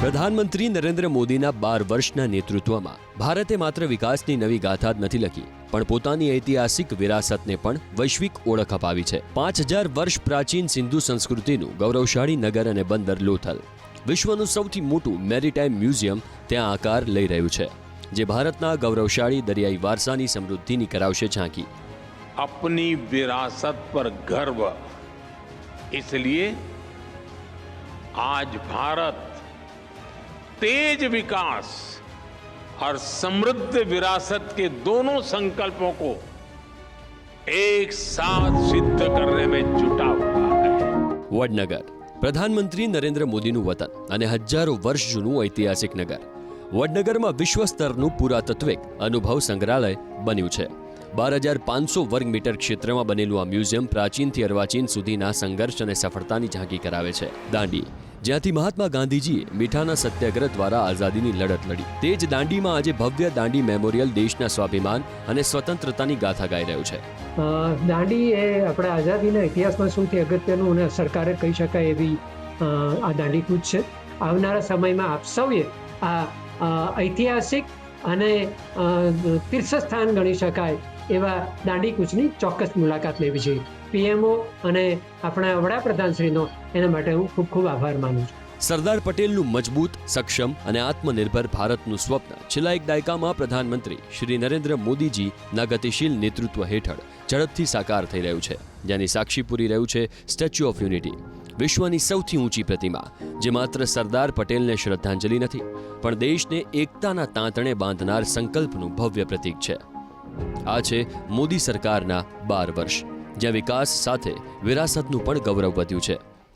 પ્રધાનમંત્રી નરેન્દ્ર મોદીના 12 વર્ષના નેતૃત્વમાં ભારતે માત્ર વિકાસની નવી ગાથા જ નથી લખી, પણ પોતાની ઐતિહાસિક વિરાસતને પણ વૈશ્વિક ઓળખ અપાવી છે। 5000 વર્ષ પ્રાચીન સિંધુ સંસ્કૃતિનું ગૌરવશાળી નગર અને બંદર લોથલ, વિશ્વનું સૌથી મોટું મેરીટાઈમ મ્યુઝિયમ ત્યાં આકાર લઈ રહ્યું છે, જે ભારતના ગૌરવશાળી દરિયાઈ વારસાની સમૃદ્ધિની કરાવશે ઝાંકી। अपनी विरासत पर गर्व, इसलिए आज भारत तेज विकास और समृद्ध विरासत के दोनों संकल्पों को एक साथ सिद्ध करने में जुटा हुआ है। વડનગર પ્રધાનમંત્રી નરેન્દ્ર મોદીનું વતન અને હજારો વર્ષ જૂનું ઐતિહાસિક નગર વડનગરમાં વિશ્વ સ્તરનું પુરાતત્વિક અનુભવ સંગ્રહાલય બન્યું છે। 12,500 વર્ગ મીટર ક્ષેત્રમાં બનેલું આ મ્યુઝિયમ પ્રાચીનથી અર્વાચીન સુધીના સંઘર્ષ અને સફળતાની ઝાંકી કરાવે છે। દાંડી, જ્યાંથી મહાત્મા ગાંધીજીએ મીઠાના સત્યાગ્રહ દ્વારા આઝાદીની લડત લડી, તે જ દાંડીમાં આજે ભવ્ય દાંડી મેમોરિયલ દેશના સ્વાભિમાન અને સ્વતંત્રતાની ગાથા ગાઈ રહ્યું છે। દાંડી એ આપણા આઝાદીના ઇતિહાસમાં સૌથી અગત્યનું અને સરકારે કહી શકાય એવી આ દાંડી કૂચ છે। આવનારા સમયમાં આપ સૌએ આ ઐતિહાસિક અને તીર્થસ્થાન ગણી શકાય એવા દાંડી કૂચની ચોક્કસ મુલાકાત લેવી જોઈએ। પીએમઓ અને આપણા વડાપ્રધાનશ્રીનો એના માટે હું ખૂબ ખૂબ આભાર માનું છું। સરદાર પટેલનું મજબૂત, સક્ષમ અને આત્મનિર્ભર ભારતનું સ્વપ્ન છેલ્લા એક દાયકામાં પ્રધાનમંત્રી શ્રી નરેન્દ્ર મોદીજીના ગતિશીલ નેતૃત્વ હેઠળ ઝડપથી સાકાર થઈ રહ્યું છે, જેની સાક્ષી પૂરી રહ્યું છે સ્ટેચ્યુ ઓફ યુનિટી, વિશ્વની સૌથી ઊંચી પ્રતિમા, જે માત્ર સરદાર પટેલને શ્રદ્ધાંજલિ નથી, પણ દેશને એકતાના તાંતણે બાંધનાર સંકલ્પનું ભવ્ય પ્રતીક છે। આ છે મોદી સરકારના 12 વર્ષ, જ્યાં વિકાસ સાથે વિરાસતનું પણ ગૌરવ વધ્યું છે।